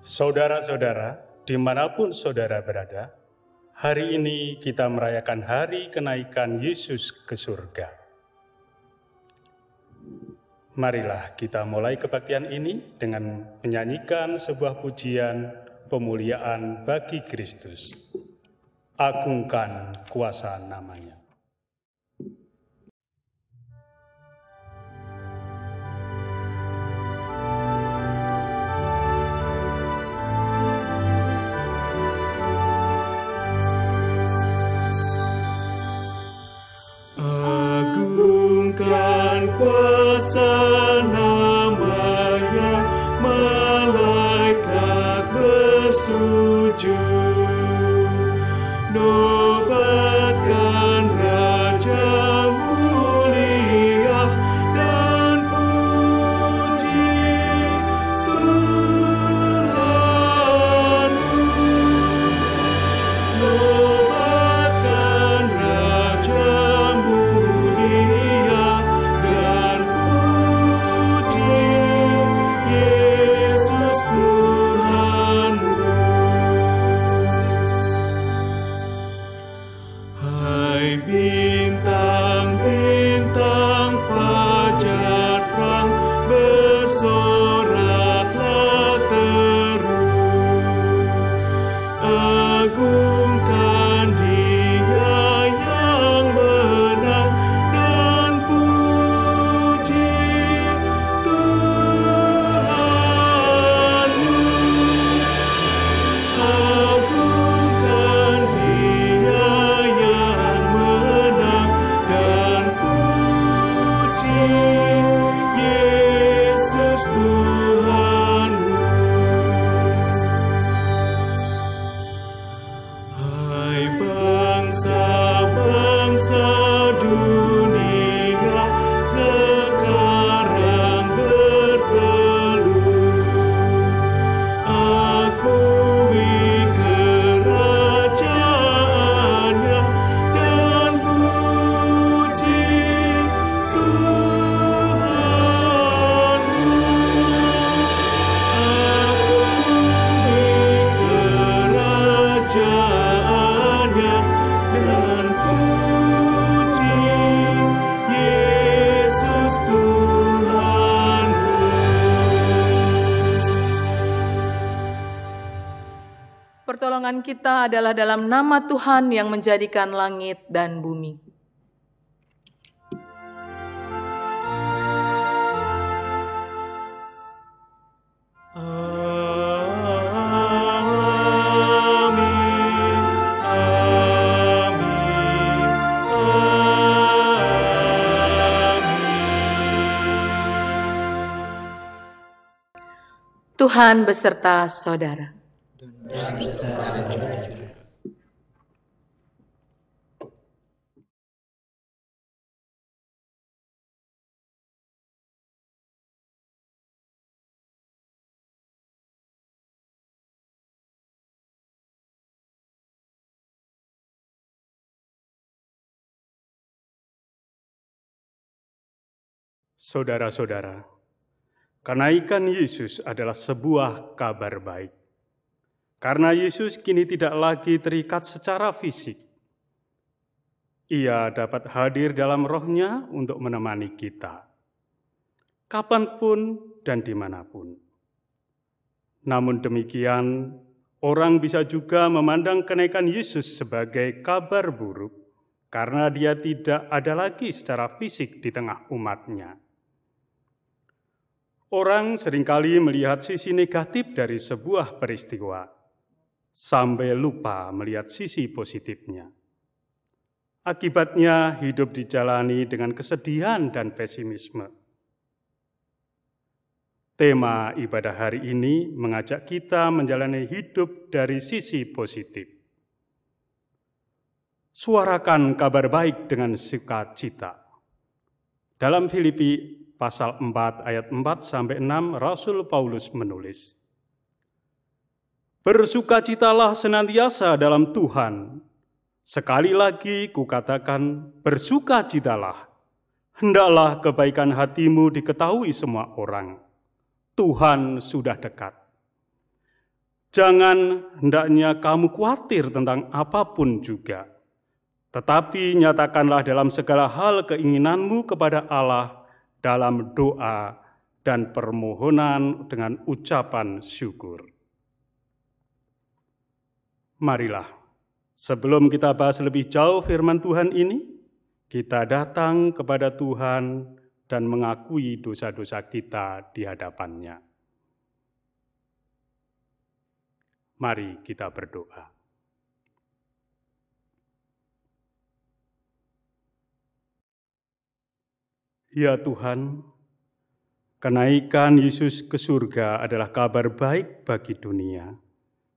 Saudara-saudara, dimanapun saudara berada, hari ini kita merayakan hari kenaikan Yesus ke surga. Marilah kita mulai kebaktian ini dengan menyanyikan sebuah pujian pemuliaan bagi Kristus. Agungkan kuasa namanya. Agungkan kuasa namanya, malaikat bersujud. Nobatkan Raja mulia dan puji Tuhanmu. Nobatkan Raja mulia dan puji Yesus Tuhanmu. Hai bintang-bintang fajar terang, bersoraklah terus. Agungkan Dia yang menang dan puji Tuhanmu. Agungkan Dia yang menang dan puji Yesus Tuhanmu. Hai bangsa-bangsa dunia sekarang bertelut, akui kerajaannya dan puji Tuhanmu. Akui kerajaannya dan puji Yesus Tuhanmu. Pertolongan kita adalah dalam nama Tuhan yang menjadikan langit dan bumi. Amin, amin, amin. Tuhan beserta saudara. Saudara-saudara, kenaikan Yesus adalah sebuah kabar baik. Karena Yesus kini tidak lagi terikat secara fisik. Ia dapat hadir dalam rohnya untuk menemani kita, kapanpun dan dimanapun. Namun demikian, orang bisa juga memandang kenaikan Yesus sebagai kabar buruk, karena dia tidak ada lagi secara fisik di tengah umatnya. Orang seringkali melihat sisi negatif dari sebuah peristiwa, sampai lupa melihat sisi positifnya. Akibatnya hidup dijalani dengan kesedihan dan pesimisme. Tema ibadah hari ini mengajak kita menjalani hidup dari sisi positif. Suarakan kabar baik dengan sukacita. Dalam Filipi pasal 4 ayat 4-6 Rasul Paulus menulis, bersukacitalah senantiasa dalam Tuhan. Sekali lagi kukatakan, bersukacitalah. Hendaklah kebaikan hatimu diketahui semua orang. Tuhan sudah dekat. Jangan hendaknya kamu khawatir tentang apapun juga, tetapi nyatakanlah dalam segala hal keinginanmu kepada Allah dalam doa dan permohonan dengan ucapan syukur. Marilah, sebelum kita bahas lebih jauh firman Tuhan ini, kita datang kepada Tuhan dan mengakui dosa-dosa kita di hadapan-Nya. Mari kita berdoa. Ya Tuhan, kenaikan Yesus ke surga adalah kabar baik bagi dunia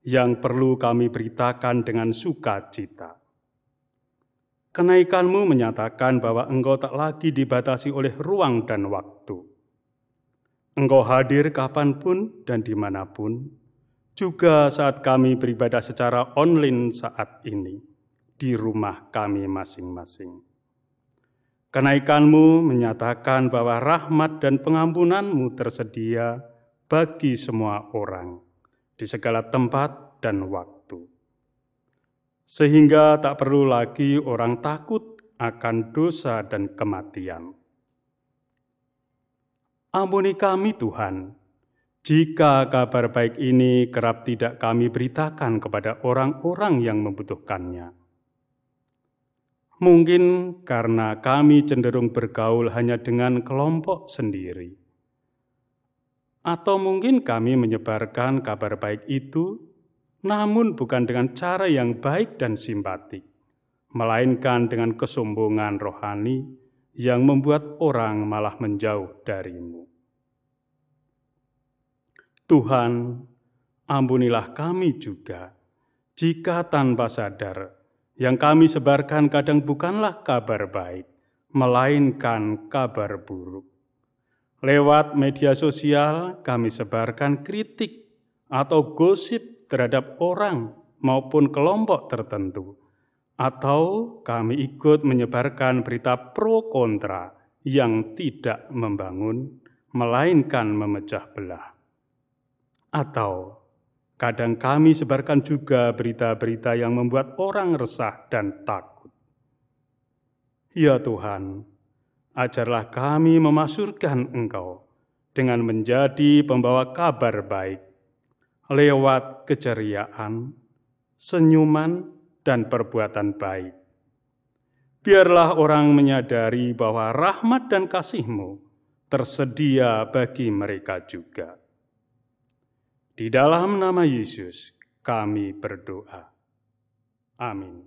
yang perlu kami beritakan dengan sukacita. Kenaikan-Mu menyatakan bahwa Engkau tak lagi dibatasi oleh ruang dan waktu. Engkau hadir kapanpun dan dimanapun, juga saat kami beribadah secara online saat ini, di rumah kami masing-masing. Kenaikan-Mu menyatakan bahwa rahmat dan pengampunan-Mu tersedia bagi semua orang, di segala tempat dan waktu. Sehingga tak perlu lagi orang takut akan dosa dan kematian. Ampuni kami Tuhan, jika kabar baik ini kerap tidak kami beritakan kepada orang-orang yang membutuhkannya. Mungkin karena kami cenderung bergaul hanya dengan kelompok sendiri. Atau mungkin kami menyebarkan kabar baik itu, namun bukan dengan cara yang baik dan simpatik, melainkan dengan kesombongan rohani yang membuat orang malah menjauh dari-Mu. Tuhan, ampunilah kami juga, jika tanpa sadar yang kami sebarkan kadang bukanlah kabar baik, melainkan kabar buruk. Lewat media sosial kami sebarkan kritik atau gosip terhadap orang maupun kelompok tertentu, atau kami ikut menyebarkan berita pro kontra yang tidak membangun, melainkan memecah belah. Atau kadang kami sebarkan juga berita-berita yang membuat orang resah dan takut. Ya Tuhan, ajarlah kami memasyurkan Engkau dengan menjadi pembawa kabar baik lewat keceriaan, senyuman, dan perbuatan baik. Biarlah orang menyadari bahwa rahmat dan kasih-Mu tersedia bagi mereka juga. Di dalam nama Yesus kami berdoa. Amin.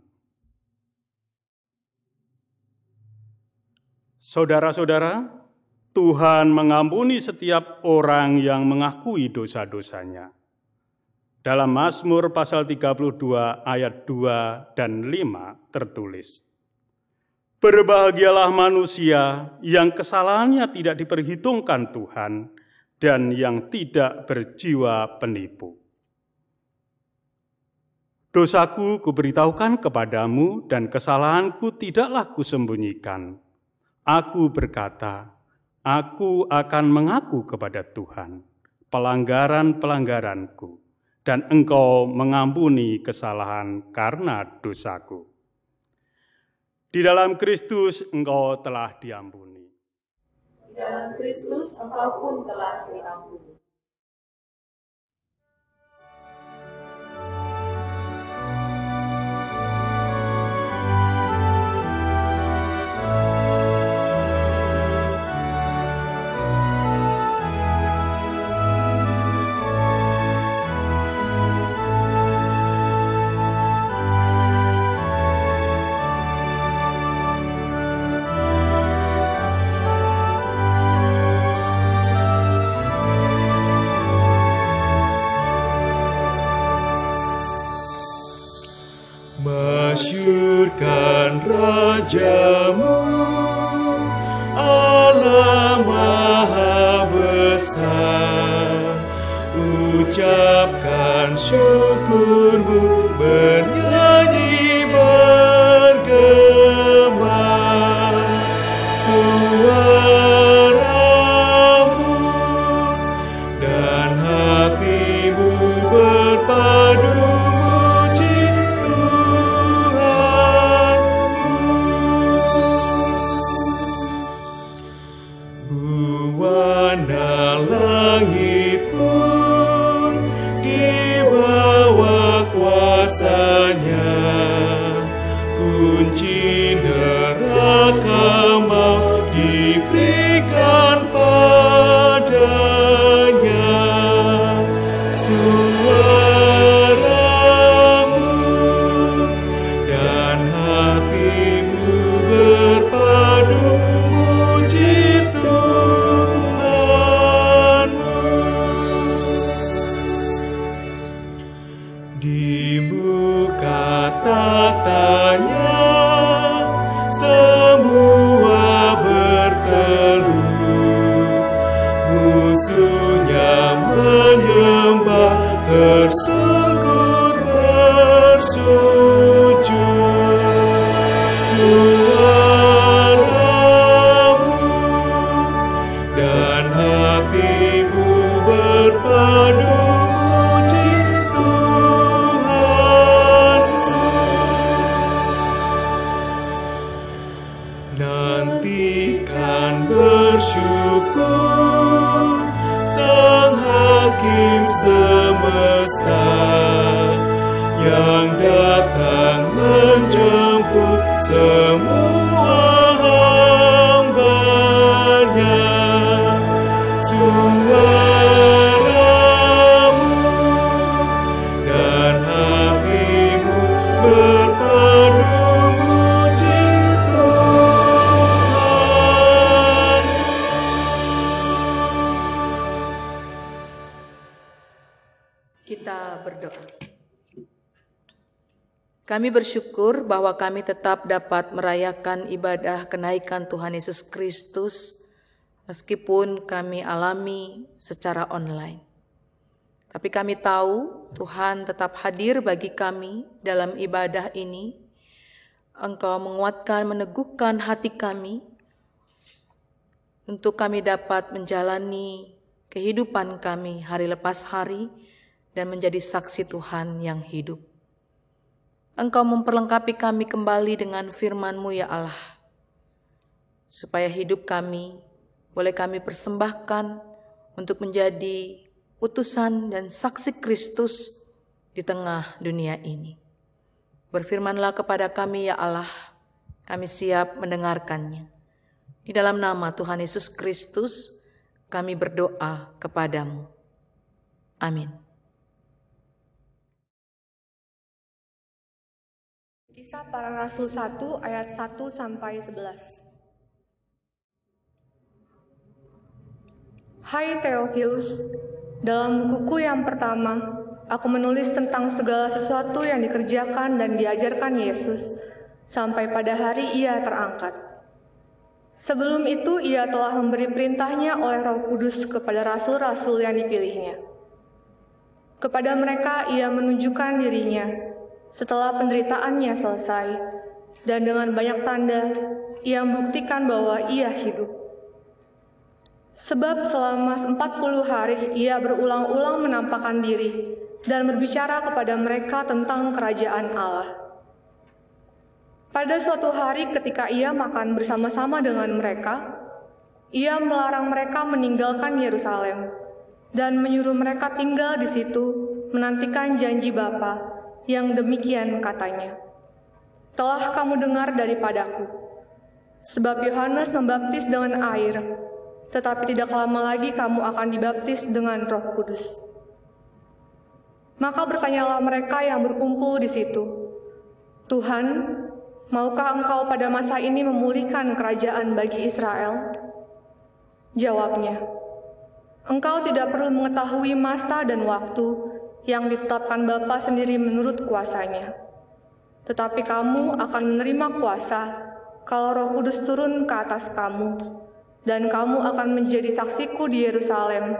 Saudara-saudara, Tuhan mengampuni setiap orang yang mengakui dosa-dosanya. Dalam Mazmur pasal 32 ayat 2 dan 5 tertulis, "Berbahagialah manusia yang kesalahannya tidak diperhitungkan Tuhan, dan yang tidak berjiwa penipu. Dosaku kuberitahukan kepadamu, dan kesalahanku tidaklah kusembunyikan. Aku berkata, aku akan mengaku kepada Tuhan pelanggaran-pelanggaranku, dan Engkau mengampuni kesalahan karena dosaku. Di dalam Kristus engkau telah diampuni. Di dalam Kristus engkau pun telah diampuni. Masyurkan Raja-Mu, Allah Maha Besar. Ucapkan syukur-Mu, bernyanyi bergema. Suara-Mu dan hati-Mu berpadu. mana langit pun di bawah kuasanya, kunci neraka maut diberikan padanya. Suaramu dan hatimu berpadu muji Tuhanmu. Di muka tatanya semua berteluh, musuhnya menyembah tersungkur bersujud. Suaramu dan hatimu berpadu muji Tuhanmu. Nantikan bersyukur Sang Hakim semesta yang datang menjemput semua hamba-Nya. Suaramu dan hatimu berpadu muji Tuhan. Kita berdoa. Kami bersyukur bahwa kami tetap dapat merayakan ibadah kenaikan Tuhan Yesus Kristus meskipun kami alami secara online. Tapi kami tahu Tuhan tetap hadir bagi kami dalam ibadah ini. Engkau menguatkan, meneguhkan hati kami untuk kami dapat menjalani kehidupan kami hari lepas hari dan menjadi saksi Tuhan yang hidup. Engkau memperlengkapi kami kembali dengan firman-Mu ya Allah, supaya hidup kami boleh kami persembahkan untuk menjadi utusan dan saksi Kristus di tengah dunia ini. Berfirmanlah kepada kami ya Allah, kami siap mendengarkannya. Di dalam nama Tuhan Yesus Kristus, kami berdoa kepadamu. Amin. Kisah Para Rasul 1 ayat 1-11. Hai Theophilus, dalam bukuku yang pertama, aku menulis tentang segala sesuatu yang dikerjakan dan diajarkan Yesus, sampai pada hari Ia terangkat. Sebelum itu, Ia telah memberi perintahnya oleh Roh Kudus kepada rasul-rasul yang dipilihnya. Kepada mereka Ia menunjukkan dirinya, setelah penderitaannya selesai, dan dengan banyak tanda, Ia membuktikan bahwa Ia hidup. Sebab selama 40 hari Ia berulang-ulang menampakkan diri dan berbicara kepada mereka tentang kerajaan Allah. Pada suatu hari ketika Ia makan bersama-sama dengan mereka, Ia melarang mereka meninggalkan Yerusalem dan menyuruh mereka tinggal di situ menantikan janji Bapa, yang demikian katanya, telah kamu dengar daripadaku, sebab Yohanes membaptis dengan air, tetapi tidak lama lagi kamu akan dibaptis dengan Roh Kudus. Maka bertanyalah mereka yang berkumpul di situ, Tuhan, maukah Engkau pada masa ini memulihkan kerajaan bagi Israel? Jawabnya, Engkau tidak perlu mengetahui masa dan waktu yang ditetapkan Bapa sendiri menurut kuasanya. Tetapi kamu akan menerima kuasa kalau Roh Kudus turun ke atas kamu, dan kamu akan menjadi saksiku di Yerusalem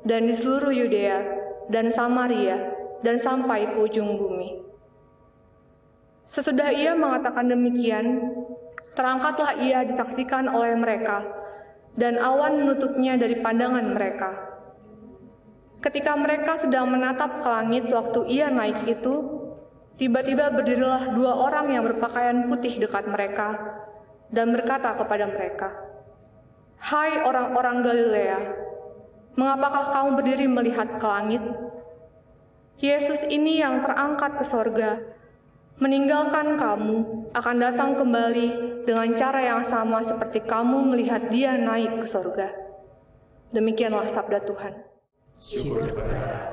dan di seluruh Yudea dan Samaria dan sampai ke ujung bumi. Sesudah Ia mengatakan demikian, terangkatlah Ia disaksikan oleh mereka, dan awan menutupnya dari pandangan mereka. Ketika mereka sedang menatap ke langit waktu Ia naik itu, tiba-tiba berdirilah 2 orang yang berpakaian putih dekat mereka dan berkata kepada mereka, Hai orang-orang Galilea, Mengapakah kamu berdiri melihat ke langit? Yesus ini yang terangkat ke sorga, meninggalkan kamu, akan datang kembali dengan cara yang sama seperti kamu melihat dia naik ke sorga. Demikianlah sabda Tuhan. Syukur kepada Allah.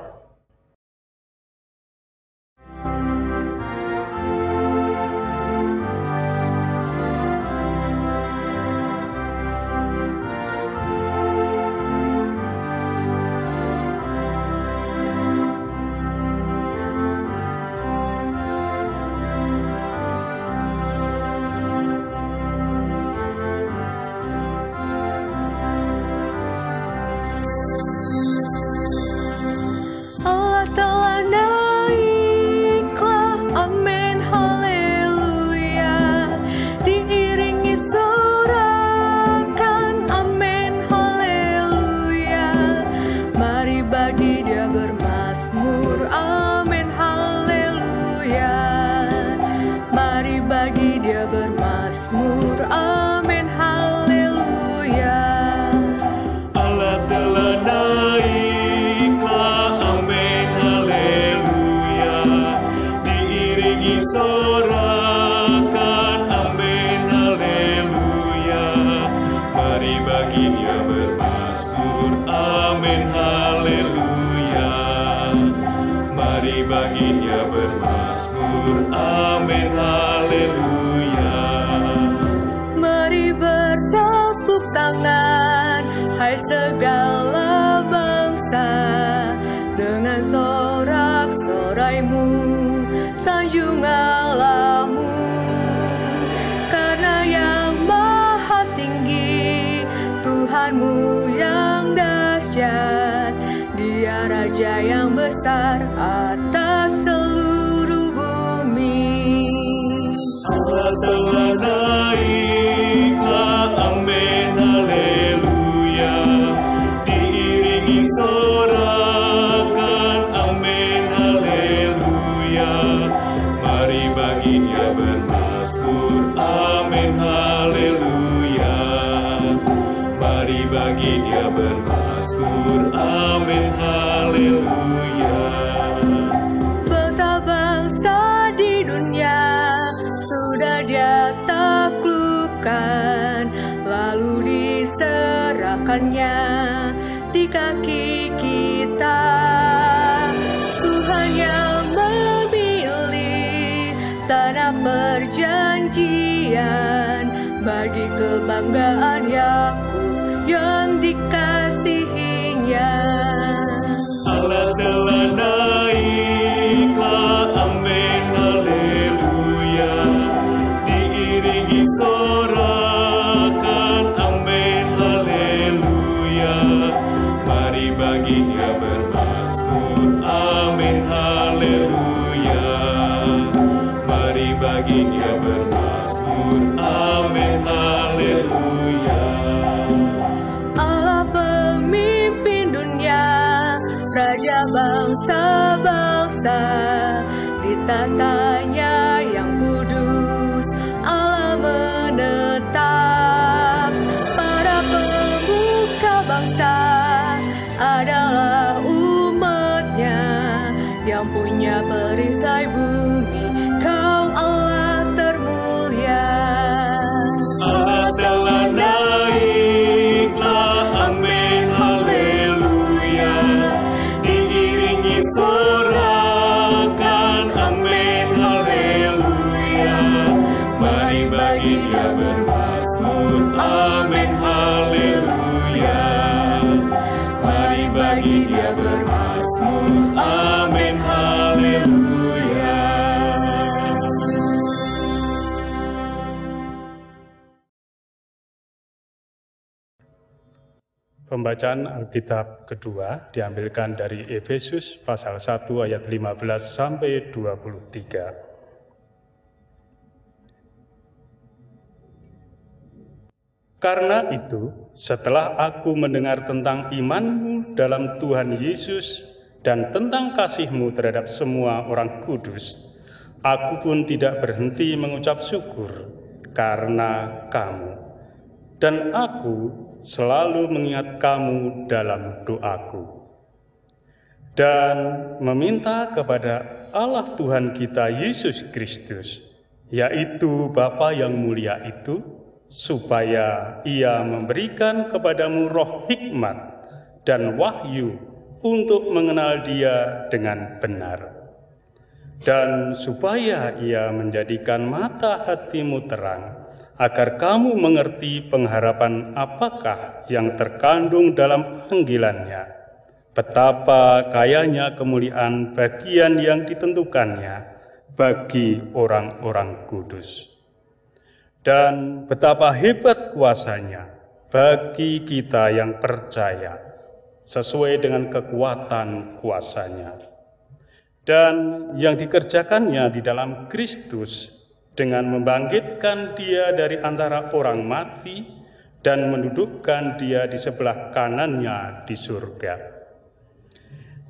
Yang besar atas seluruh bumi. Allah telah naiklah, amin, haleluya. Diiringi sorakan, amin, haleluya. Mari baginya bermazmur, amin, haleluya. Mari baginya bermazmur, amin, haleluya. Bangsa-bangsa di dunia sudah dia taklukkan, lalu diserahkannya di kaki kita. Tuhan yang memilih tanah perjanjian bagi kebanggaan Yakub yang dikasihinya. Allah telah naiklah, amin, haleluya. Diiringi sorakan, amin, haleluya. Mari baginya bermazmur, amin, haleluya. Mari baginya bermazmur, amin, haleluya. Allah pemimpin dunia, raja bangsa-bangsa, ditatanya yang kudus, Allah menetap. Para pemuka bangsa adalah umat-Nya yang punya perisai bumi. Kau Allah termulia. Allah telah naiklah, amin, haleluya. Diiringi sorakan, amin, haleluya. Mari baginya bermazmur, amin, haleluya. Mari baginya bermazmur, amin, haleluya. Pembacaan Alkitab kedua diambilkan dari Efesus pasal 1 ayat 15 sampai 23. Karena itu, setelah aku mendengar tentang imanmu dalam Tuhan Yesus dan tentang kasihmu terhadap semua orang kudus, aku pun tidak berhenti mengucap syukur karena kamu. Dan aku selalu mengingat kamu dalam doaku. Dan meminta kepada Allah Tuhan kita Yesus Kristus, yaitu Bapa yang mulia itu, supaya Ia memberikan kepadamu roh hikmat dan wahyu untuk mengenal Dia dengan benar. Dan supaya Ia menjadikan mata hatimu terang, agar kamu mengerti pengharapan apakah yang terkandung dalam panggilannya, betapa kayanya kemuliaan bagian yang ditentukannya bagi orang-orang kudus, dan betapa hebat kuasanya bagi kita yang percaya sesuai dengan kekuatan kuasanya, dan yang dikerjakannya di dalam Kristus dengan membangkitkan Dia dari antara orang mati dan mendudukkan Dia di sebelah kanannya di surga,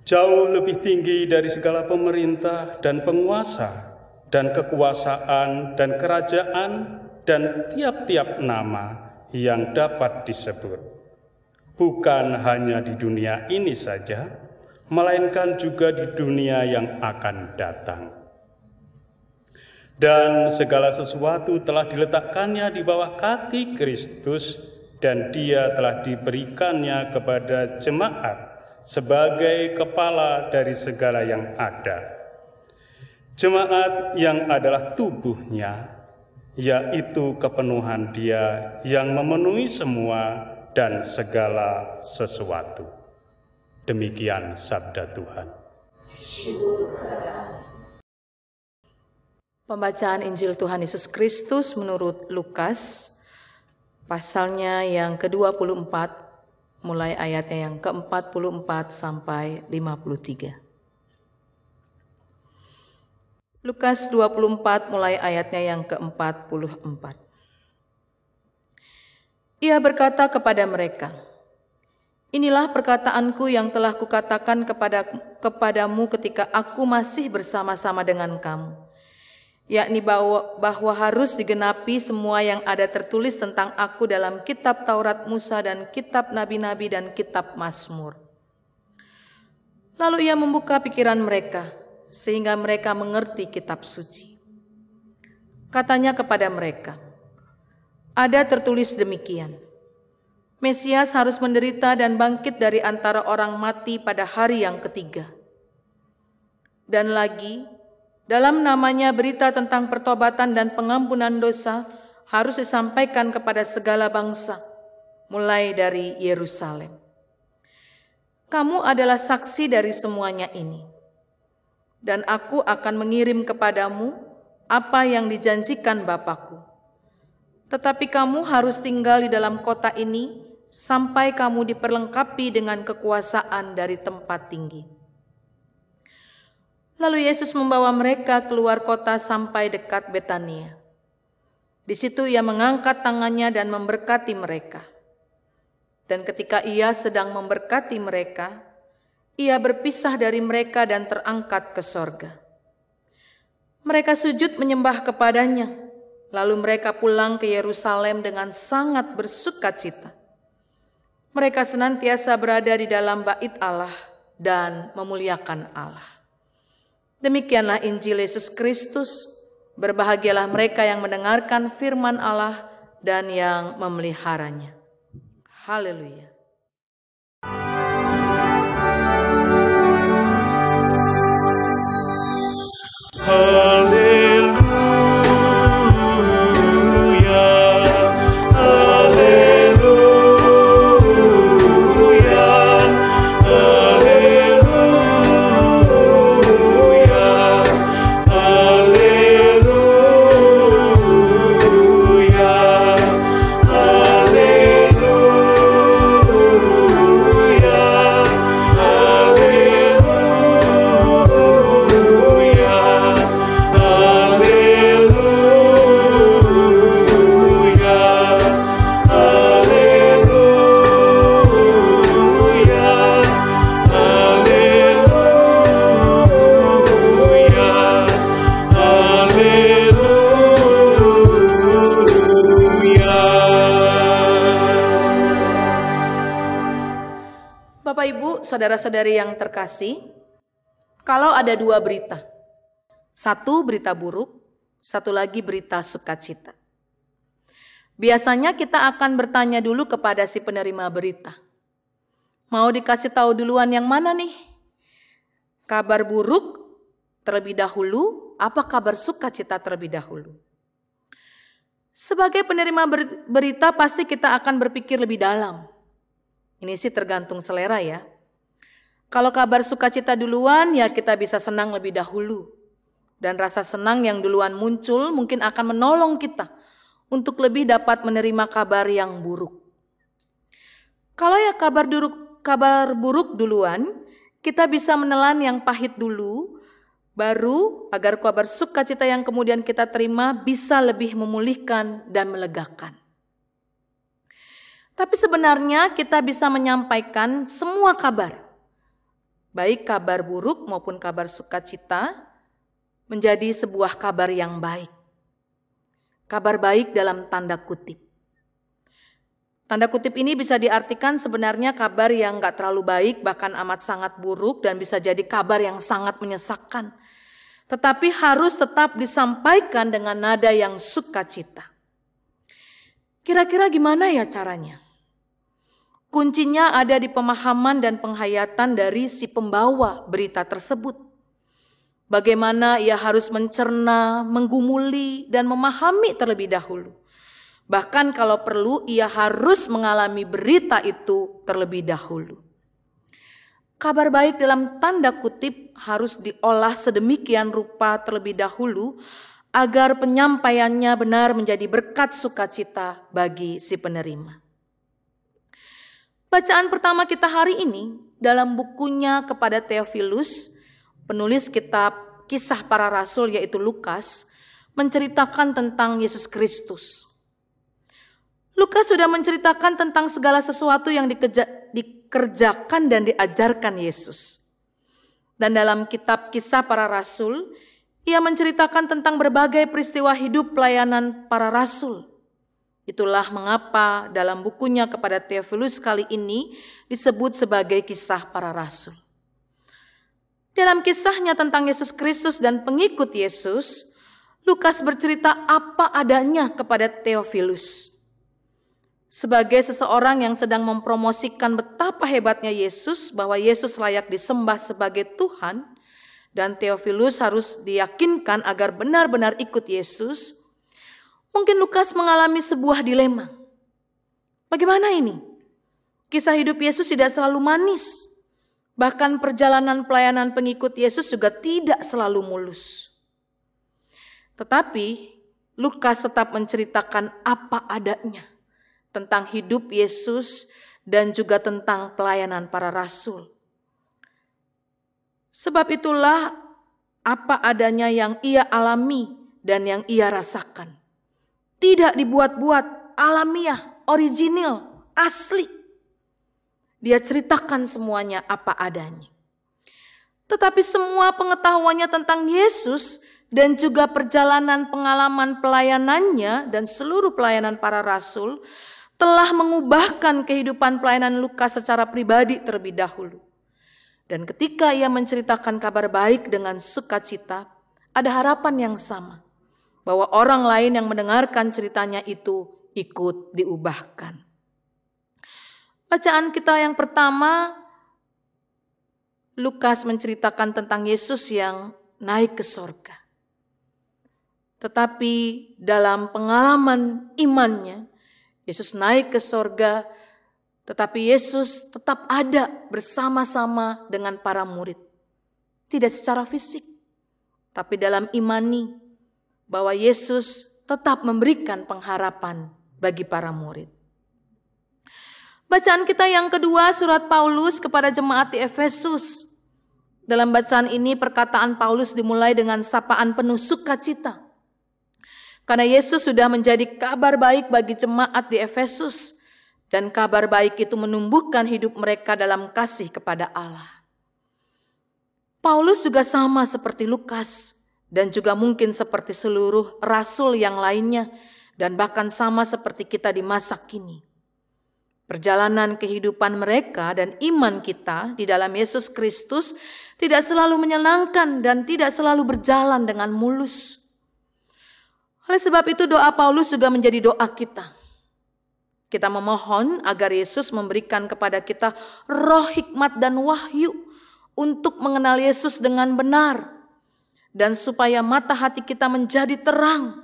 jauh lebih tinggi dari segala pemerintah dan penguasa dan kekuasaan dan kerajaan dan tiap-tiap nama yang dapat disebut, bukan hanya di dunia ini saja, melainkan juga di dunia yang akan datang. Dan segala sesuatu telah diletakkannya di bawah kaki Kristus, dan Dia telah diberikannya kepada jemaat sebagai kepala dari segala yang ada. Jemaat yang adalah tubuhnya, yaitu kepenuhan Dia yang memenuhi semua dan segala sesuatu. Demikian sabda Tuhan. Pembacaan Injil Tuhan Yesus Kristus menurut Lukas, pasalnya yang ke-24, mulai ayatnya yang ke-44 sampai 53. Lukas 24 mulai ayatnya yang ke-44. Ia berkata kepada mereka, "Inilah perkataanku yang telah kukatakan kepadamu ketika aku masih bersama-sama dengan kamu, yakni bahwa harus digenapi semua yang ada tertulis tentang aku dalam kitab Taurat Musa dan kitab Nabi-Nabi dan kitab Mazmur." Lalu ia membuka pikiran mereka, sehingga mereka mengerti kitab suci. Katanya kepada mereka, "Ada tertulis demikian, Mesias harus menderita dan bangkit dari antara orang mati pada hari yang ketiga. Dan lagi, dalam namanya berita tentang pertobatan dan pengampunan dosa harus disampaikan kepada segala bangsa, mulai dari Yerusalem. Kamu adalah saksi dari semuanya ini. Dan aku akan mengirim kepadamu apa yang dijanjikan Bapa-Ku. Tetapi kamu harus tinggal di dalam kota ini sampai kamu diperlengkapi dengan kekuasaan dari tempat tinggi." Lalu Yesus membawa mereka keluar kota sampai dekat Betania. Di situ Ia mengangkat tangannya dan memberkati mereka. Dan ketika Ia sedang memberkati mereka, Ia berpisah dari mereka dan terangkat ke sorga. Mereka sujud menyembah kepadanya, lalu mereka pulang ke Yerusalem dengan sangat bersukacita. Mereka senantiasa berada di dalam bait Allah dan memuliakan Allah. Demikianlah Injil Yesus Kristus. Berbahagialah mereka yang mendengarkan firman Allah dan yang memeliharanya. Haleluya. Bapak Ibu, saudara-saudari yang terkasih, kalau ada dua berita, satu berita buruk, satu lagi berita sukacita. Biasanya kita akan bertanya dulu kepada si penerima berita. Mau dikasih tahu duluan yang mana nih? Kabar buruk terlebih dahulu, apa kabar sukacita terlebih dahulu? Sebagai penerima berita pasti kita akan berpikir lebih dalam. Ini sih tergantung selera ya. Kalau kabar sukacita duluan ya kita bisa senang lebih dahulu. Dan rasa senang yang duluan muncul mungkin akan menolong kita untuk lebih dapat menerima kabar yang buruk. Kalau ya kabar buruk duluan, kita bisa menelan yang pahit dulu, baru agar kabar sukacita yang kemudian kita terima bisa lebih memulihkan dan melegakan. Tapi sebenarnya kita bisa menyampaikan semua kabar, baik kabar buruk maupun kabar sukacita, menjadi sebuah kabar yang baik. Kabar baik dalam tanda kutip. Tanda kutip ini bisa diartikan sebenarnya kabar yang gak terlalu baik, bahkan amat sangat buruk, dan bisa jadi kabar yang sangat menyesakkan. Tetapi harus tetap disampaikan dengan nada yang sukacita. Kira-kira gimana ya caranya? Kuncinya ada di pemahaman dan penghayatan dari si pembawa berita tersebut. Bagaimana ia harus mencerna, menggumuli, dan memahami terlebih dahulu. Bahkan kalau perlu ia harus mengalami berita itu terlebih dahulu. Kabar baik dalam tanda kutip harus diolah sedemikian rupa terlebih dahulu agar penyampaiannya benar menjadi berkat sukacita bagi si penerima. Bacaan pertama kita hari ini dalam bukunya kepada Theophilus, penulis kitab Kisah Para Rasul yaitu Lukas, menceritakan tentang Yesus Kristus. Lukas sudah menceritakan tentang segala sesuatu yang dikerjakan dan diajarkan Yesus. Dan dalam kitab Kisah Para Rasul, ia menceritakan tentang berbagai peristiwa hidup pelayanan para rasul. Itulah mengapa dalam bukunya kepada Theophilus kali ini disebut sebagai Kisah Para Rasul. Dalam kisahnya tentang Yesus Kristus dan pengikut Yesus, Lukas bercerita apa adanya kepada Theophilus. Sebagai seseorang yang sedang mempromosikan betapa hebatnya Yesus, bahwa Yesus layak disembah sebagai Tuhan, dan Theophilus harus diyakinkan agar benar-benar ikut Yesus, mungkin Lukas mengalami sebuah dilema. Bagaimana ini? Kisah hidup Yesus tidak selalu manis. Bahkan perjalanan pelayanan pengikut Yesus juga tidak selalu mulus. Tetapi Lukas tetap menceritakan apa adanya tentang hidup Yesus dan juga tentang pelayanan para rasul. Sebab itulah apa adanya yang ia alami dan yang ia rasakan. Tidak dibuat-buat, alamiah, original, asli. Dia ceritakan semuanya apa adanya. Tetapi semua pengetahuannya tentang Yesus dan juga perjalanan pengalaman pelayanannya dan seluruh pelayanan para rasul telah mengubahkan kehidupan pelayanan Lukas secara pribadi terlebih dahulu. Dan ketika ia menceritakan kabar baik dengan sukacita, ada harapan yang sama, bahwa orang lain yang mendengarkan ceritanya itu ikut diubahkan. Bacaan kita yang pertama, Lukas menceritakan tentang Yesus yang naik ke sorga. Tetapi dalam pengalaman imannya, Yesus naik ke sorga, tetapi Yesus tetap ada bersama-sama dengan para murid. Tidak secara fisik, tapi dalam imani bahwa Yesus tetap memberikan pengharapan bagi para murid. Bacaan kita yang kedua, surat Paulus kepada jemaat di Efesus. Dalam bacaan ini perkataan Paulus dimulai dengan sapaan penuh sukacita. Karena Yesus sudah menjadi kabar baik bagi jemaat di Efesus. Dan kabar baik itu menumbuhkan hidup mereka dalam kasih kepada Allah. Paulus juga sama seperti Lukas. Dan juga mungkin seperti seluruh rasul yang lainnya. Dan bahkan sama seperti kita di masa kini. Perjalanan kehidupan mereka dan iman kita di dalam Yesus Kristus tidak selalu menyenangkan dan tidak selalu berjalan dengan mulus. Oleh sebab itu doa Paulus juga menjadi doa kita. Kita memohon agar Yesus memberikan kepada kita roh hikmat dan wahyu untuk mengenal Yesus dengan benar. Dan supaya mata hati kita menjadi terang,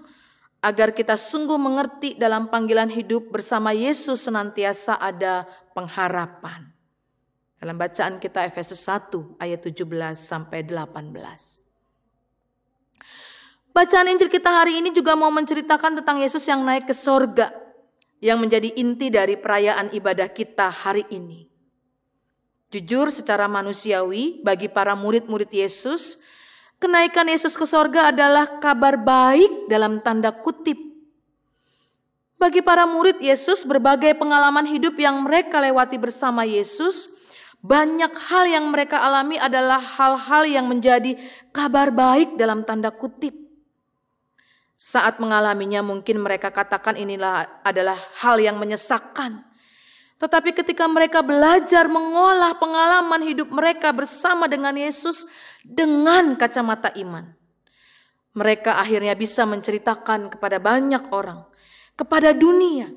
agar kita sungguh mengerti dalam panggilan hidup bersama Yesus senantiasa ada pengharapan. Dalam bacaan kita Efesus 1 ayat 17 sampai 18. Bacaan Injil kita hari ini juga mau menceritakan tentang Yesus yang naik ke sorga, yang menjadi inti dari perayaan ibadah kita hari ini. Jujur secara manusiawi bagi para murid-murid Yesus, kenaikan Yesus ke sorga adalah kabar baik dalam tanda kutip. Bagi para murid Yesus, berbagai pengalaman hidup yang mereka lewati bersama Yesus, banyak hal yang mereka alami adalah hal-hal yang menjadi kabar baik dalam tanda kutip. Saat mengalaminya mungkin mereka katakan inilah adalah hal yang menyesakkan. Tetapi ketika mereka belajar mengolah pengalaman hidup mereka bersama dengan Yesus dengan kacamata iman, mereka akhirnya bisa menceritakan kepada banyak orang, kepada dunia,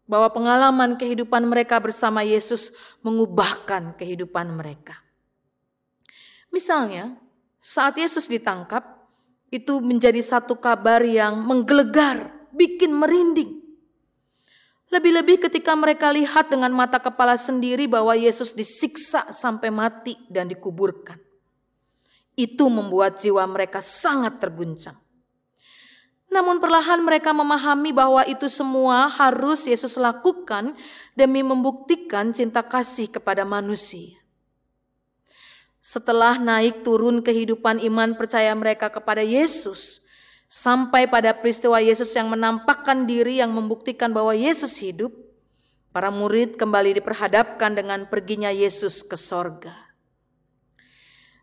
bahwa pengalaman kehidupan mereka bersama Yesus mengubahkan kehidupan mereka. Misalnya, saat Yesus ditangkap, itu menjadi satu kabar yang menggelegar, bikin merinding. Lebih-lebih ketika mereka lihat dengan mata kepala sendiri bahwa Yesus disiksa sampai mati dan dikuburkan. Itu membuat jiwa mereka sangat terguncang. Namun perlahan mereka memahami bahwa itu semua harus Yesus lakukan demi membuktikan cinta kasih kepada manusia. Setelah naik turun kehidupan iman percaya mereka kepada Yesus, sampai pada peristiwa Yesus yang menampakkan diri yang membuktikan bahwa Yesus hidup, para murid kembali diperhadapkan dengan perginya Yesus ke sorga.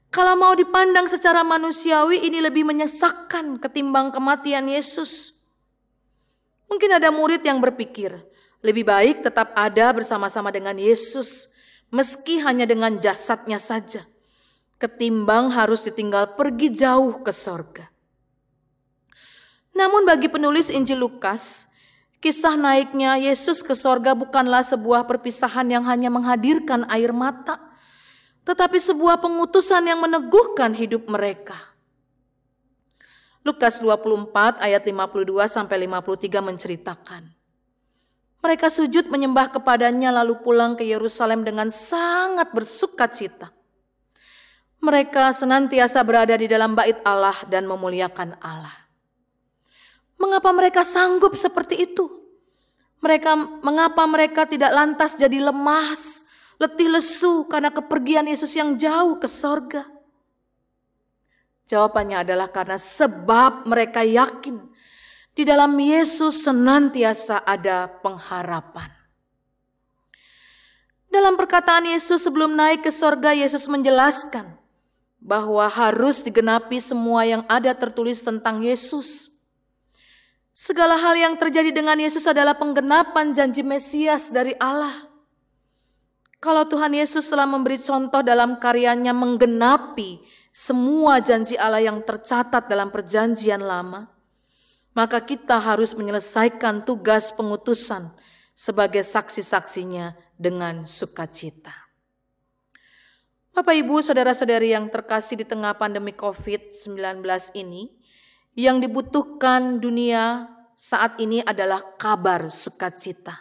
Kalau mau dipandang secara manusiawi, ini lebih menyesakkan ketimbang kematian Yesus. Mungkin ada murid yang berpikir, lebih baik tetap ada bersama-sama dengan Yesus, meski hanya dengan jasadnya saja, ketimbang harus ditinggal pergi jauh ke sorga. Namun bagi penulis Injil Lukas, kisah naiknya Yesus ke sorga bukanlah sebuah perpisahan yang hanya menghadirkan air mata, tetapi sebuah pengutusan yang meneguhkan hidup mereka. Lukas 24 ayat 52 sampai 53 menceritakan, mereka sujud menyembah kepadanya lalu pulang ke Yerusalem dengan sangat bersukacita. Mereka senantiasa berada di dalam bait Allah dan memuliakan Allah. Mengapa mereka sanggup seperti itu? Mengapa mereka tidak lantas jadi lemas, letih lesu karena kepergian Yesus yang jauh ke sorga? Jawabannya adalah karena sebab mereka yakin di dalam Yesus senantiasa ada pengharapan. Dalam perkataan Yesus sebelum naik ke sorga, Yesus menjelaskan bahwa harus digenapi semua yang ada tertulis tentang Yesus. Segala hal yang terjadi dengan Yesus adalah penggenapan janji Mesias dari Allah. Kalau Tuhan Yesus telah memberi contoh dalam karyanya menggenapi semua janji Allah yang tercatat dalam perjanjian lama, maka kita harus menyelesaikan tugas pengutusan sebagai saksi-saksinya dengan sukacita. Bapak, Ibu, saudara-saudari yang terkasih, di tengah pandemi COVID-19 ini, yang dibutuhkan dunia saat ini adalah kabar sukacita.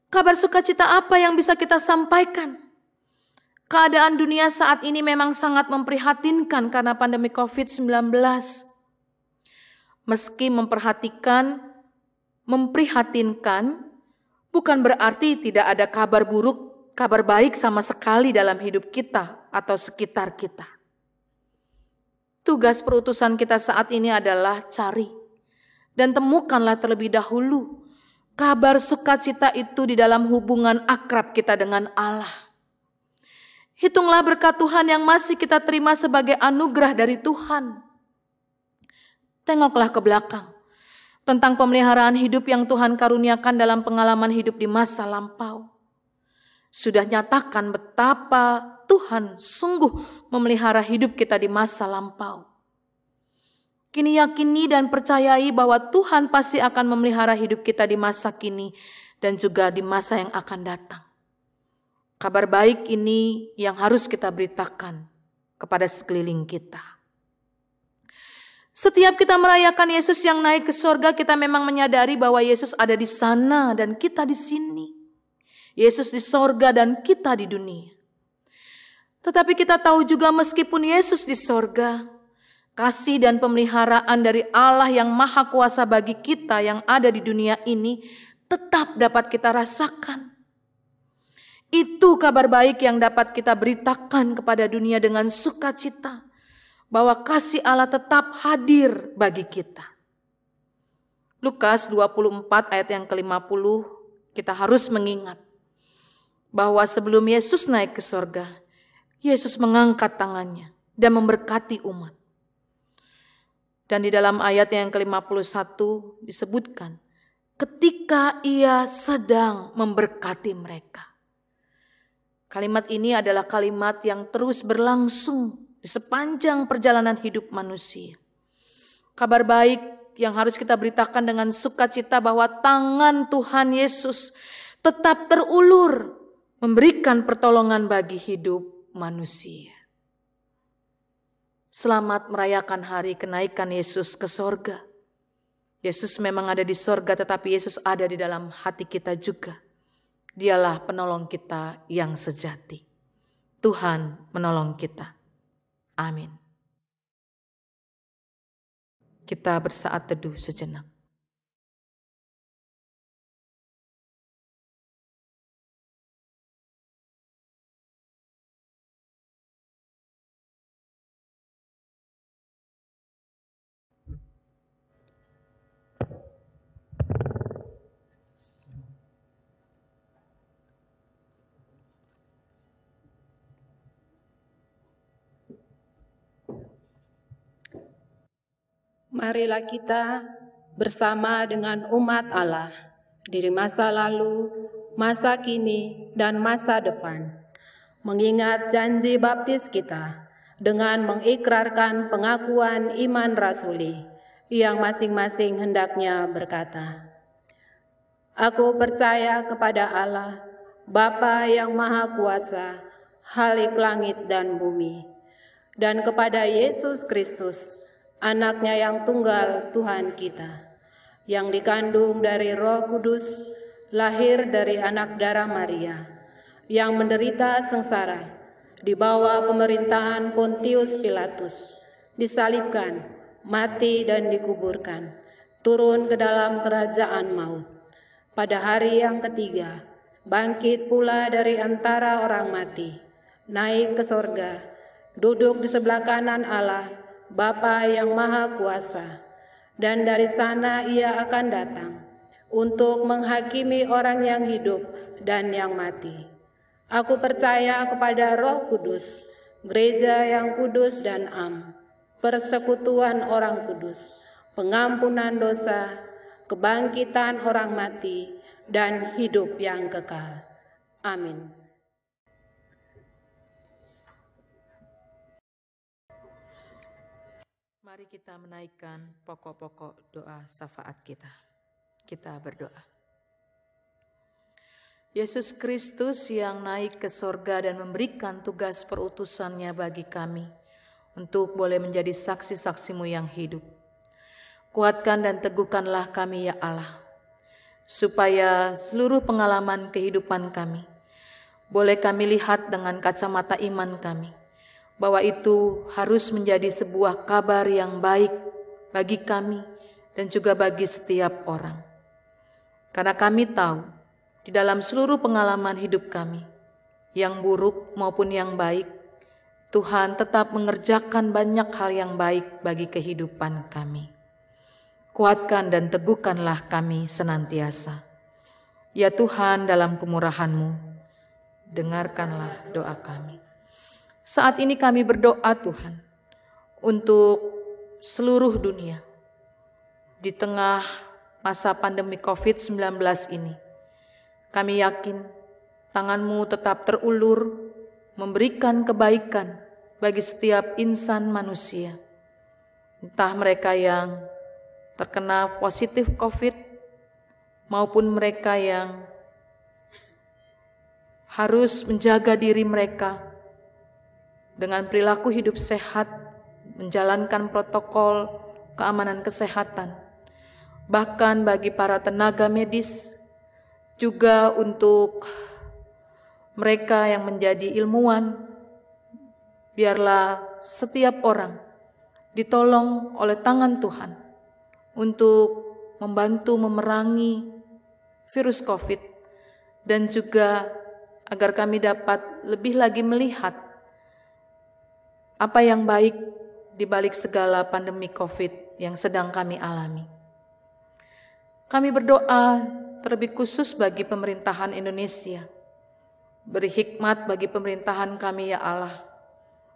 Kabar sukacita apa yang bisa kita sampaikan? Keadaan dunia saat ini memang sangat memprihatinkan karena pandemi COVID-19. Meski memprihatinkan, bukan berarti tidak ada kabar buruk, kabar baik sama sekali dalam hidup kita atau sekitar kita. Tugas perutusan kita saat ini adalah cari dan temukanlah terlebih dahulu kabar sukacita itu di dalam hubungan akrab kita dengan Allah. Hitunglah berkat Tuhan yang masih kita terima sebagai anugerah dari Tuhan. Tengoklah ke belakang. tentang pemeliharaan hidup yang Tuhan karuniakan dalam pengalaman hidup di masa lampau. Sudah nyatakan betapa Tuhan sungguh memelihara hidup kita di masa lampau. Kini yakini dan percayai bahwa Tuhan pasti akan memelihara hidup kita di masa kini dan juga di masa yang akan datang. Kabar baik ini yang harus kita beritakan kepada sekeliling kita. Setiap kita merayakan Yesus yang naik ke sorga, kita memang menyadari bahwa Yesus ada di sana dan kita di sini. Yesus di sorga dan kita di dunia. Tetapi kita tahu juga meskipun Yesus di sorga, kasih dan pemeliharaan dari Allah yang maha kuasa bagi kita yang ada di dunia ini tetap dapat kita rasakan. Itu kabar baik yang dapat kita beritakan kepada dunia dengan sukacita. Bahwa kasih Allah tetap hadir bagi kita. Lukas 24 ayat yang ke-50, kita harus mengingat bahwa sebelum Yesus naik ke sorga, Yesus mengangkat tangannya dan memberkati umat. Dan di dalam ayat yang ke-51 disebutkan, ketika ia sedang memberkati mereka. Kalimat ini adalah kalimat yang terus berlangsung di sepanjang perjalanan hidup manusia. Kabar baik yang harus kita beritakan dengan sukacita bahwa tangan Tuhan Yesus tetap terulur memberikan pertolongan bagi hidup manusia. Selamat merayakan hari kenaikan Yesus ke sorga. Yesus memang ada di sorga, tetapi Yesus ada di dalam hati kita juga. Dialah penolong kita yang sejati. Tuhan menolong kita. Amin. Kita bersaat teduh sejenak. Marilah kita bersama dengan umat Allah di masa lalu, masa kini, dan masa depan, mengingat janji baptis kita dengan mengikrarkan pengakuan iman rasuli yang masing-masing hendaknya berkata, Aku percaya kepada Allah, Bapa yang Maha Kuasa, Khalik langit dan bumi, dan kepada Yesus Kristus, Anaknya yang tunggal Tuhan kita, yang dikandung dari Roh Kudus, lahir dari anak darah Maria, yang menderita sengsara di bawah pemerintahan Pontius Pilatus, disalibkan, mati dan dikuburkan, turun ke dalam kerajaan maut. Pada hari yang ketiga, bangkit pula dari antara orang mati, naik ke sorga, duduk di sebelah kanan Allah, Bapa yang Maha Kuasa, dan dari sana ia akan datang untuk menghakimi orang yang hidup dan yang mati. Aku percaya kepada Roh Kudus, gereja yang kudus dan am, persekutuan orang kudus, pengampunan dosa, kebangkitan orang mati, dan hidup yang kekal. Amin. Mari kita menaikkan pokok-pokok doa syafaat kita. Kita berdoa. Yesus Kristus yang naik ke sorga dan memberikan tugas perutusannya bagi kami untuk boleh menjadi saksi-saksi-Mu yang hidup. Kuatkan dan teguhkanlah kami ya Allah, supaya seluruh pengalaman kehidupan kami boleh kami lihat dengan kacamata iman kami, bahwa itu harus menjadi sebuah kabar yang baik bagi kami dan juga bagi setiap orang. Karena kami tahu di dalam seluruh pengalaman hidup kami, yang buruk maupun yang baik, Tuhan tetap mengerjakan banyak hal yang baik bagi kehidupan kami. Kuatkan dan teguhkanlah kami senantiasa. Ya Tuhan, dalam kemurahan-Mu, dengarkanlah doa kami. Saat ini kami berdoa Tuhan untuk seluruh dunia. Di tengah masa pandemi COVID-19 ini. Kami yakin tangan-Mu tetap terulur, memberikan kebaikan bagi setiap insan manusia. Entah mereka yang terkena positif COVID, maupun mereka yang harus menjaga diri mereka dengan perilaku hidup sehat, menjalankan protokol keamanan kesehatan. Bahkan bagi para tenaga medis, juga untuk mereka yang menjadi ilmuwan, biarlah setiap orang ditolong oleh tangan Tuhan untuk membantu memerangi virus COVID, dan juga agar kami dapat lebih lagi melihat apa yang baik di balik segala pandemi COVID yang sedang kami alami. Kami berdoa terlebih khusus bagi pemerintahan Indonesia. Beri hikmat bagi pemerintahan kami ya Allah,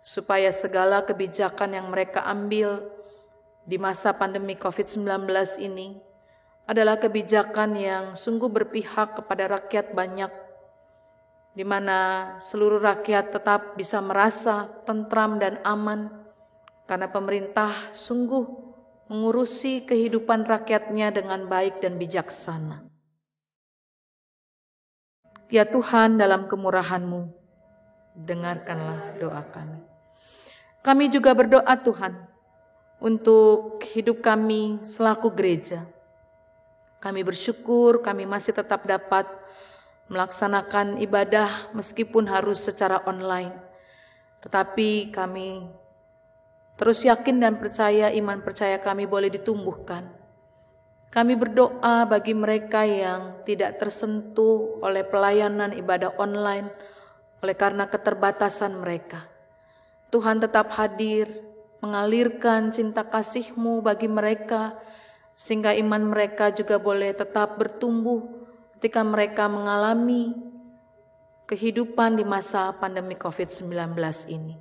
supaya segala kebijakan yang mereka ambil di masa pandemi COVID-19 ini adalah kebijakan yang sungguh berpihak kepada rakyat banyak, di mana seluruh rakyat tetap bisa merasa tentram dan aman, karena pemerintah sungguh mengurusi kehidupan rakyatnya dengan baik dan bijaksana. Ya Tuhan, dalam kemurahan-Mu, dengarkanlah doa kami. Kami juga berdoa Tuhan, untuk hidup kami selaku gereja. Kami bersyukur kami masih tetap dapat melaksanakan ibadah meskipun harus secara online. Tetapi kami terus yakin dan percaya, iman percaya kami boleh ditumbuhkan. Kami berdoa bagi mereka yang tidak tersentuh oleh pelayanan ibadah online oleh karena keterbatasan mereka. Tuhan tetap hadir, mengalirkan cinta kasih-Mu bagi mereka, sehingga iman mereka juga boleh tetap bertumbuh ketika mereka mengalami kehidupan di masa pandemi COVID-19 ini.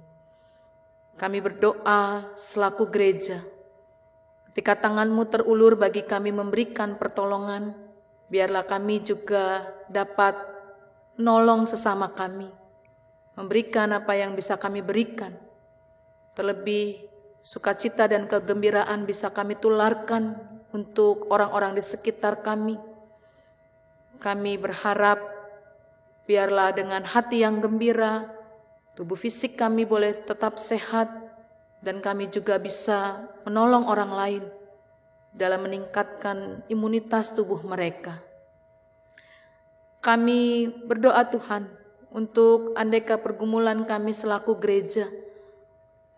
Kami berdoa selaku gereja, ketika tangan-Mu terulur bagi kami memberikan pertolongan, biarlah kami juga dapat menolong sesama kami, memberikan apa yang bisa kami berikan. Terlebih sukacita dan kegembiraan bisa kami tularkan untuk orang-orang di sekitar kami. Kami berharap biarlah dengan hati yang gembira, tubuh fisik kami boleh tetap sehat, dan kami juga bisa menolong orang lain dalam meningkatkan imunitas tubuh mereka. Kami berdoa Tuhan untuk aneka pergumulan kami selaku gereja,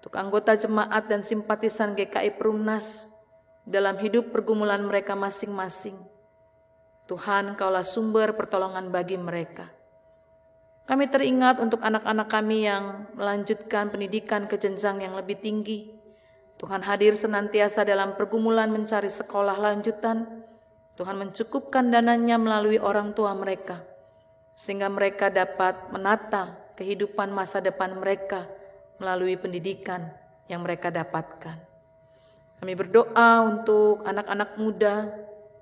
untuk anggota jemaat dan simpatisan GKI Perumnas dalam hidup pergumulan mereka masing-masing. Tuhan, Kaulah sumber pertolongan bagi mereka. Kami teringat untuk anak-anak kami yang melanjutkan pendidikan ke jenjang yang lebih tinggi. Tuhan hadir senantiasa dalam pergumulan mencari sekolah lanjutan. Tuhan mencukupkan dananya melalui orang tua mereka, sehingga mereka dapat menata kehidupan masa depan mereka melalui pendidikan yang mereka dapatkan. Kami berdoa untuk anak-anak muda,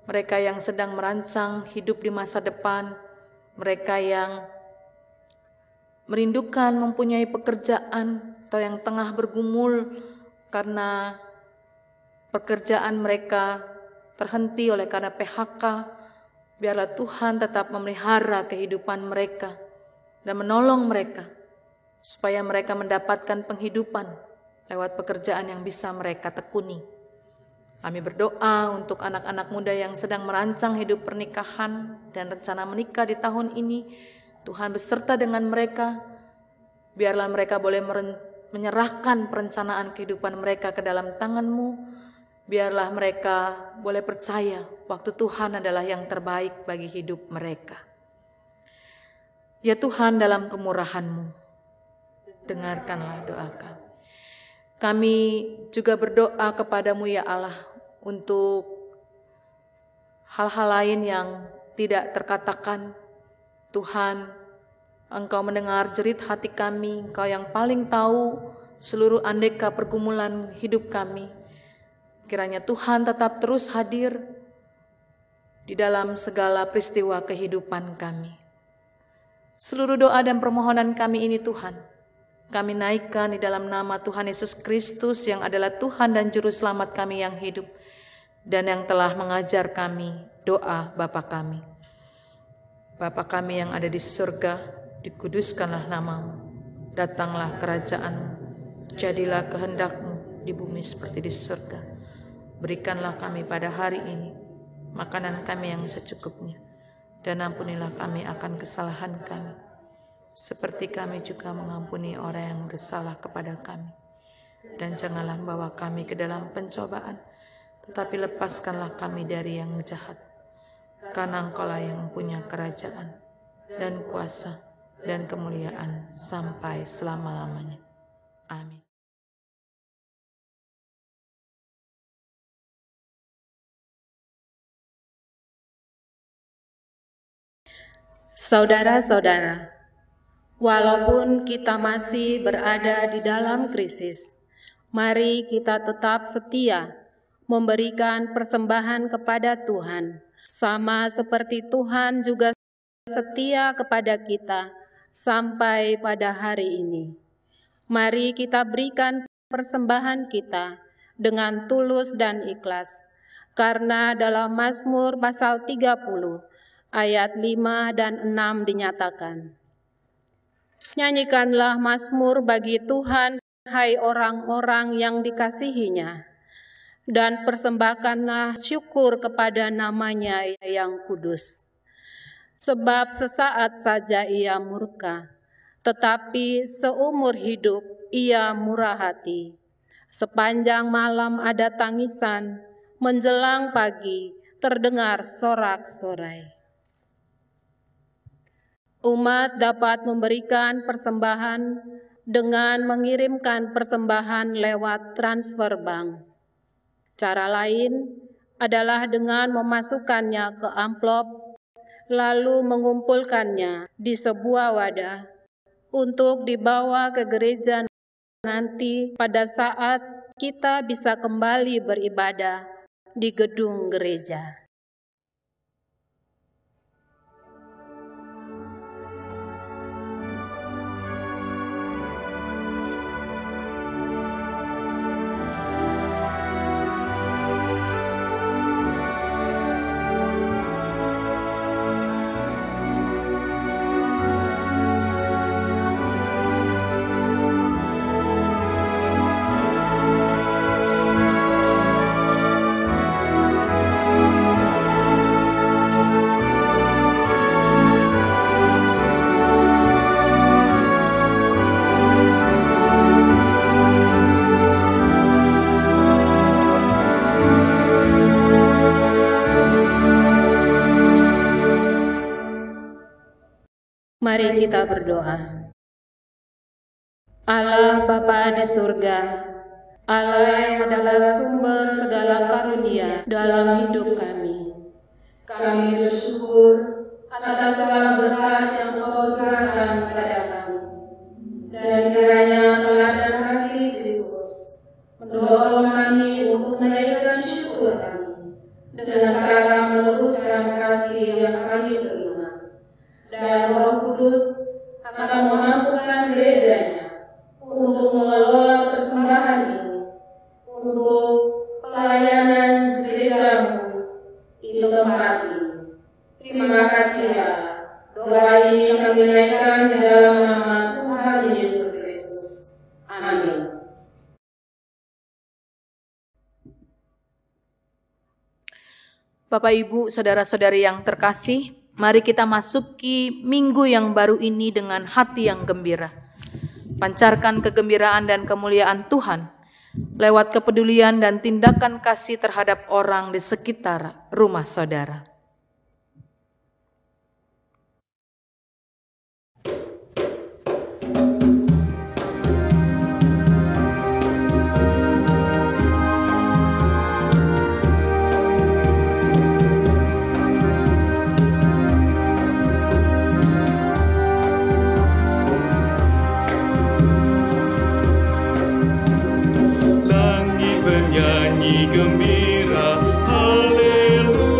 mereka yang sedang merancang hidup di masa depan, mereka yang merindukan mempunyai pekerjaan atau yang tengah bergumul karena pekerjaan mereka terhenti oleh karena PHK. Biarlah Tuhan tetap memelihara kehidupan mereka dan menolong mereka supaya mereka mendapatkan penghidupan lewat pekerjaan yang bisa mereka tekuni. Kami berdoa untuk anak-anak muda yang sedang merancang hidup pernikahan dan rencana menikah di tahun ini. Tuhan beserta dengan mereka, biarlah mereka boleh menyerahkan perencanaan kehidupan mereka ke dalam tangan-Mu. Biarlah mereka boleh percaya waktu Tuhan adalah yang terbaik bagi hidup mereka. Ya Tuhan, dalam kemurahan-Mu, dengarkanlah doa kami. Kami juga berdoa kepada-Mu ya Allah untuk hal-hal lain yang tidak terkatakan. Tuhan, Engkau mendengar jerit hati kami, Engkau yang paling tahu seluruh aneka pergumulan hidup kami. Kiranya Tuhan tetap terus hadir di dalam segala peristiwa kehidupan kami. Seluruh doa dan permohonan kami ini Tuhan, kami naikkan di dalam nama Tuhan Yesus Kristus yang adalah Tuhan dan Juru Selamat kami yang hidup dan yang telah mengajar kami doa Bapa kami. Bapa kami yang ada di surga, dikuduskanlah namamu, datanglah kerajaanmu, jadilah kehendak-Mu di bumi seperti di surga. Berikanlah kami pada hari ini makanan kami yang secukupnya, dan ampunilah kami akan kesalahan kami, seperti kami juga mengampuni orang yang bersalah kepada kami. Dan janganlah membawa kami ke dalam pencobaan, tetapi lepaskanlah kami dari yang jahat. Karena Engkau-lah yang mempunyai kerajaan, dan kuasa, dan kemuliaan sampai selama-lamanya. Amin. Saudara-saudara, walaupun kita masih berada di dalam krisis, mari kita tetap setia memberikan persembahan kepada Tuhan, sama seperti Tuhan juga setia kepada kita sampai pada hari ini. Mari kita berikan persembahan kita dengan tulus dan ikhlas, karena dalam Mazmur pasal 30, ayat 5 dan 6 dinyatakan, nyanyikanlah mazmur bagi Tuhan, hai orang-orang yang dikasihinya, dan persembahkanlah syukur kepada namanya yang kudus. Sebab sesaat saja ia murka, tetapi seumur hidup ia murah hati. Sepanjang malam ada tangisan, menjelang pagi terdengar sorak-sorai. Umat dapat memberikan persembahan dengan mengirimkan persembahan lewat transfer bank. Cara lain adalah dengan memasukkannya ke amplop, lalu mengumpulkannya di sebuah wadah untuk dibawa ke gereja nanti pada saat kita bisa kembali beribadah di gedung gereja. Mari kita berdoa. Allah Bapa di surga, Allah yang adalah sumber segala karunia dalam hidup kami. Kami bersyukur atas segala berkat yang Engkau curahkan kepada kami. Dan kiranya teladan kasih Kristus mendorong kami untuk menaikkan syukur kami dengan cara meneruskan kasih yang kami terima. Dan Roh Kudus akan memampukan gerejanya untuk mengelola persembahan ini untuk pelayanan gerejamu di tempat ini. Terima kasih ya. Doa ini kami naikkan di dalam nama Tuhan Yesus Kristus. Amin. Bapak, Ibu, saudara-saudari yang terkasih, mari kita masuki minggu yang baru ini dengan hati yang gembira. Pancarkan kegembiraan dan kemuliaan Tuhan lewat kepedulian dan tindakan kasih terhadap orang di sekitar rumah saudara. Langit bernyanyi gembira, haleluya.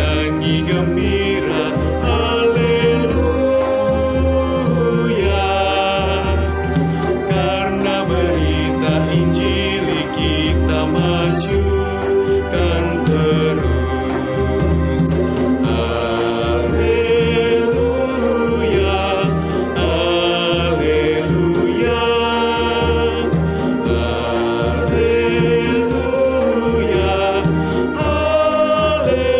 bernyanyi gembira, haleluya. Karena berita Injil kita masyurkan terus. Haleluya, haleluya, haleluya, haleluya.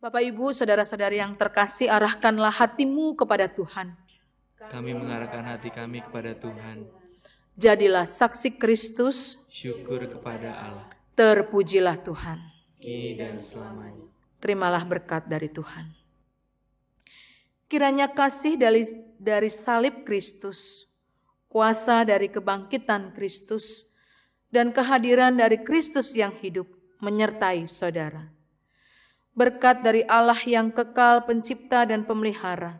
Bapak, Ibu, saudara-saudari yang terkasih, arahkanlah hatimu kepada Tuhan. Kami mengarahkan hati kami kepada Tuhan. Jadilah saksi Kristus, Syukur kepada Allah, terpujilah Tuhan. kini dan selamanya. Terimalah berkat dari Tuhan. Kiranya kasih dari salib Kristus, kuasa dari kebangkitan Kristus, dan kehadiran dari Kristus yang hidup menyertai saudara. Berkat dari Allah yang kekal pencipta dan pemelihara,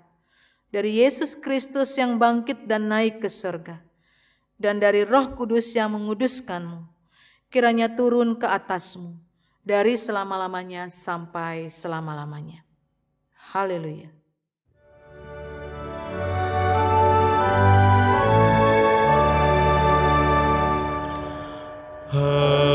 dari Yesus Kristus yang bangkit dan naik ke surga, dan dari Roh Kudus yang menguduskanmu, kiranya turun ke atasmu dari selama-lamanya sampai selama-lamanya. Haleluya. Haleluya.